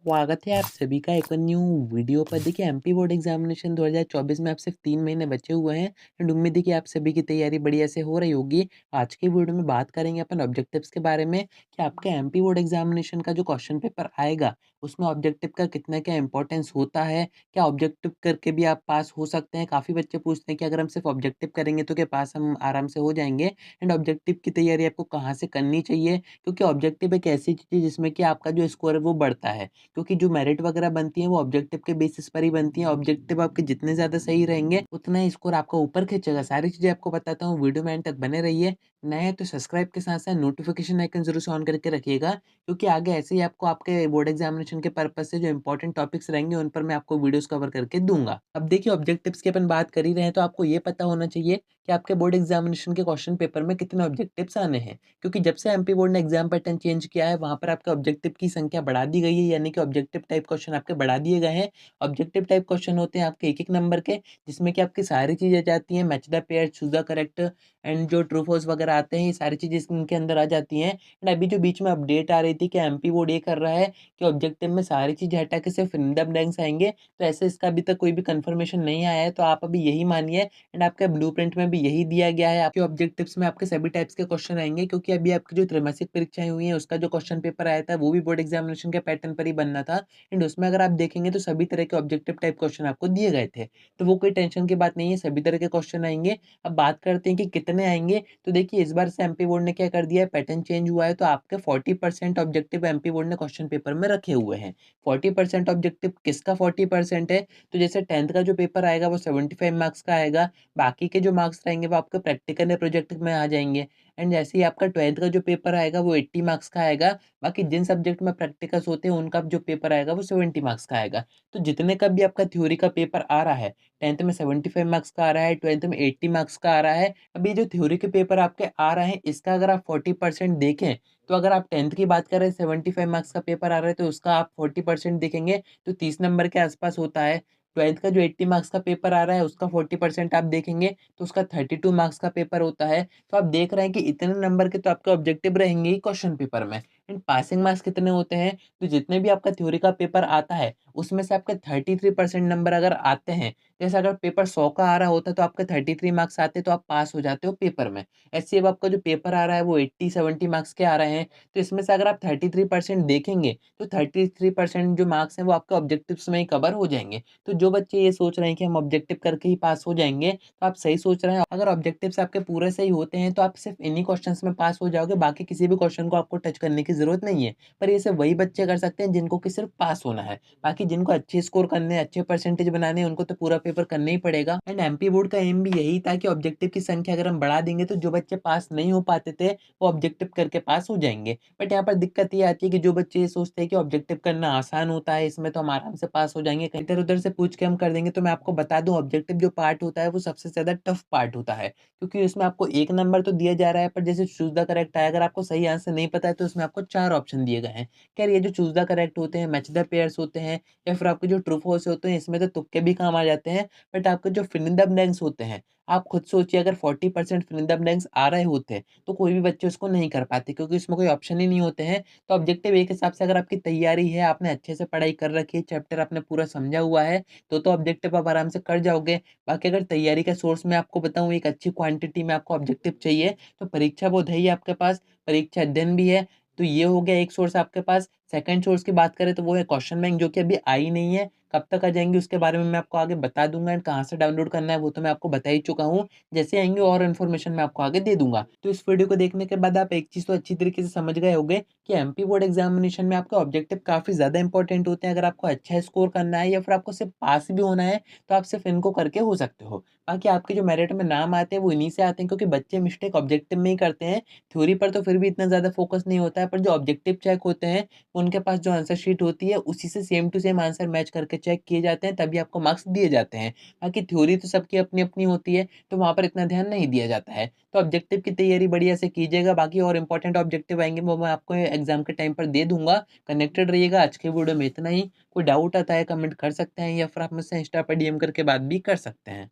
स्वागत है आप सभी का एक और न्यू वीडियो पर। देखिए एमपी बोर्ड एग्जामिनेशन 2024 में अब सिर्फ 3 महीने बचे हुए हैं एंड उम्मीद है कि आप सभी की तैयारी बढ़िया से हो रही होगी। आज के वीडियो में बात करेंगे अपन ऑब्जेक्टिव्स के बारे में कि आपके एमपी बोर्ड एग्जामिनेशन का जो क्वेश्चन पेपर आएगा उसमें ऑब्जेक्टिव का कितना क्या इंपॉर्टेंस होता है, क्या ऑब्जेक्टिव करके भी आप पास हो सकते हैं। काफ़ी बच्चे पूछते हैं कि अगर हम सिर्फ ऑब्जेक्टिव करेंगे तो क्या पास हम आराम से हो जाएंगे। एंड ऑब्जेक्टिव की तैयारी आपको कहाँ से करनी चाहिए, क्योंकि ऑब्जेक्टिव एक ऐसी चीज़ है जिसमें कि आपका जो स्कोर है वो बढ़ता है, क्योंकि जो मेरिट वगैरह बनती है वो ऑब्जेक्टिव के बेसिस पर ही बनती है। ऑब्जेक्टिव आपके जितने ज़्यादा सही रहेंगे उतना ही स्कोर आपका ऊपर खींचेगा। सारी चीज़ें आपको बताता हूँ, वीडियो में एंड तक बने रहिए। नए हैं तो सब्सक्राइब के साथ साथ नोटिफिकेशन आइकन जरूर से ऑन करके रखिएगा, क्योंकि आगे ऐसे ही आपको आपके बोर्ड एग्जामिनेशन के पर्पज से जो इंपॉर्टेंट टॉपिक्स रहेंगे उन पर मैं आपको वीडियोस कवर करके दूंगा। अब देखिए ऑब्जेक्टिव्स की अपन बात कर ही रहे हैं तो आपको ये पता होना चाहिए कि आपके बोर्ड एग्जामिनेशन के क्वेश्चन पेपर में कितने ऑब्जेक्टिव्स आने हैं, क्योंकि जब से एमपी बोर्ड ने एग्जाम पैटर्न चेंज किया है वहां पर आपके ऑब्जेक्टिव की संख्या बढ़ा दी गई है, यानी कि ऑब्जेक्टिव टाइप क्वेश्चन आपके बढ़ा दिए गए हैं। ऑब्जेक्टिव टाइप क्वेश्चन होते हैं आपके एक एक नंबर के, जिसमें कि आपकी सारी चीजें जाती हैं, match the pair, choose the correct and जो ट्रू फॉल्स वगैरह आते हैं, ये सारी चीजें इनके अंदर आ जाती हैं। एंड अभी जो बीच में अपडेट आ रही थी कि एमपी बोर्ड ये कर रहा है कि ऑब्जेक्टिव में सारी चीजें हटा के सिर्फ फिंगर ब्लैंक्स आएंगे, तो ऐसे इसका अभी तक कोई भी कंफर्मेशन नहीं आया है, तो आप अभी यही मानिए। एंड आपके ब्लूप्रिंट में भी यही दिया गया है, आपके ऑब्जेक्टिव्स में आपके सभी टाइप्स के क्वेश्चन आएंगे, क्योंकि अभी आपकी जो त्रैमासिक परीक्षाएं हुई हैं उसका जो क्वेश्चन पेपर आया था वो भी बोर्ड एग्जामिनेशन के पैटर्न पर ही बनना था। एंड उसमें अगर आप देखेंगे तो सभी तरह के ऑब्जेक्टिव टाइप क्वेश्चन आपको दिए गए थे, तो वो कोई टेंशन की बात नहीं है, सभी तरह के क्वेश्चन आएंगे। अब बात करते हैं कि कितने आएंगे, तो देखिए इस बार से एमपी बोर्ड ने क्या कर दिया है, पैटर्न चेंज हुआ है, तो आपके 40% ऑब्जेक्टिव एमपी बोर्ड ने क्वेश्चन पेपर में रखे हुए हैं। 40% ऑब्जेक्टिव किसका 40% है, तो जैसे 10th का जो पेपर आएगा वो 75 मार्क्स का आएगा, बाकी के जो मार्क्स रहेंगे वो आपके प्रैक्टिकल या प्रोजेक्ट में आ जाएंगे। एंड जैसे ही आपका 12th का जो पेपर आएगा वो 80 मार्क्स का आएगा, बाकी जिन सब्जेक्ट में प्रैक्टिकल्स होते हैं उनका जो पेपर आएगा वो 70 मार्क्स का आएगा। तो जितने का भी आपका थ्योरी का पेपर आ रहा है, 10th में 75 मार्क्स का आ रहा है, 12th में 80 मार्क्स का आ रहा है। अभी जो थ्योरी के पेपर आपके आ रहे हैं इसका अगर आप 40% देखें, तो अगर आप 10th की बात करें, 75 मार्क्स का पेपर आ रहा है तो उसका आप 40% देखेंगे तो 30 नंबर के आसपास होता है। 12th का जो 80 मार्क्स का पेपर आ रहा है उसका 40% आप देखेंगे तो उसका 32 मार्क्स का पेपर होता है। तो आप देख रहे हैं कि इतने नंबर के तो आपके ऑब्जेक्टिव रहेंगे ही क्वेश्चन पेपर में। एंड पासिंग मार्क्स कितने होते हैं, तो जितने भी आपका थ्योरी का पेपर आता है उसमें से आपके 33% नंबर अगर आते हैं, जैसे अगर पेपर 100 का आ रहा होता तो आपके 33 मार्क्स आते तो आप पास हो जाते हो पेपर में। ऐसे अब आपका जो पेपर आ रहा है वो 80-70 मार्क्स के आ रहे हैं, तो इसमें से अगर आप 33% देखेंगे तो 33% जो मार्क्स हैं वो आपके ऑब्जेक्टिव्स में ही कवर हो जाएंगे। तो जो बच्चे ये सोच रहे हैं कि हम ऑब्जेक्टिव करके ही पास हो जाएंगे, तो आप सही सोच रहे हैं। अगर ऑब्जेक्टिव्स आपके पूरे सही होते हैं तो आप सिर्फ इन्हीं क्वेश्चंस में पास हो जाओगे, बाकी किसी भी क्वेश्चन को आपको टच करने की जरूरत नहीं है। पर ये सिर्फ वही बच्चे कर सकते हैं जिनको कि सिर्फ पास होना है, बाकी जिनको अच्छे स्कोर करने हैं, अच्छे परसेंटेज बनाने हैं, उनको तो पूरा पेपर करना ही पड़ेगा। एंड एमपी बोर्ड का एम भी यही था कि ऑब्जेक्टिव की संख्या अगर हम बढ़ा देंगे तो जो बच्चे पास नहीं हो पाते थे वो ऑब्जेक्टिव करके पास हो जाएंगे। बट यहाँ पर दिक्कत ये आती है कि जो बच्चे ये सोचते हैं कि ऑब्जेक्टिव करना आसान होता है, इसमें तो हम आराम से पास हो जाएंगे, कहीं इधर उधर से पूछ के हम कर देंगे, तो मैं आपको बता दूं ऑब्जेक्टिव जो पार्ट होता है वो सबसे ज्यादा टफ पार्ट होता है, क्योंकि उसमें आपको एक नंबर तो दिया जा रहा है, पर जैसे चूज द करेक्ट है, अगर आपको सही आंसर नहीं पता है तो उसमें आपको 4 ऑप्शन दिए गए हैं। खैर ये जो चूज द करेक्ट होते हैं, मैच द पेयर्स होते हैं, या फिर आपके जो ट्रू फॉल्स होते हैं, इसमें तो तुक्के भी काम आ जाते हैं। बट आपके जो फिल इन द ब्लैंक्स होते हैं, आप खुद सोचिए अगर 40% फिल इन द ब्लैंक्स आ रहे होते हैं तो कोई भी बच्चे उसको नहीं कर पाते, क्योंकि इसमें कोई ऑप्शन ही नहीं होते हैं। तो ऑब्जेक्टिव एक हिसाब से अगर आपकी तैयारी है, आपने अच्छे से पढ़ाई कर रखी है, चैप्टर आपने पूरा समझा हुआ है, तो ऑब्जेक्टिव आप आराम से कर जाओगे। बाकी अगर तैयारी का सोर्स मैं आपको बताऊं, एक अच्छी क्वांटिटी में आपको ऑब्जेक्टिव चाहिए, तो परीक्षा बोध है ही आपके पास, परीक्षा अध्ययन भी है, तो ये हो गया एक सोर्स आपके पास। सेकंड सोर्स की बात करें तो वो है क्वेश्चन बैंक, जो कि अभी आई नहीं है, कब तक आ जाएंगी उसके बारे में मैं आपको आगे बता दूंगा। एंड कहाँ से डाउनलोड करना है वो तो मैं आपको बता ही चुका हूँ, जैसे आएंगे और इन्फॉर्मेशन मैं आपको आगे दे दूंगा। तो इस वीडियो को देखने के बाद आप एक चीज तो अच्छी तरीके से समझ गए होंगे कि एमपी बोर्ड एग्जामिनेशन में आपका ऑब्जेक्टिव काफी ज्यादा इंपॉर्टेंट होते हैं। अगर आपको अच्छा स्कोर करना है या फिर आपको सिर्फ पास भी होना है तो आप सिर्फ इनको करके हो सकते हो। बाकी आपके जो मेरिट में नाम आते हैं वो इन्हीं से आते हैं, क्योंकि बच्चे मिस्टेक ऑब्जेक्टिव में ही करते हैं, थ्योरी पर तो फिर भी इतना ज्यादा फोकस नहीं होता है। पर जो ऑब्जेक्टिव चेक होते हैं उनके पास जो आंसर शीट होती है उसी से same to same answer match करके चेक किए जाते हैं, तभी आपको मार्क्स दिए जाते हैं। बाकी थ्योरी तो सबकी अपनी अपनी होती है, तो वहां पर इतना ध्यान नहीं दिया जाता है। तो ऑब्जेक्टिव की तैयारी बढ़िया से कीजिएगा, बाकी और इंपॉर्टेंट ऑब्जेक्टिव आएंगे वो मैं आपको एग्जाम के टाइम पर दे दूंगा। कनेक्टेड रहिएगा। आज के वीडियो में इतना ही। कोई डाउट आता है कमेंट कर सकते हैं, या फिर आप मुझसे इंस्टा पर डीएम करके बात भी कर सकते हैं।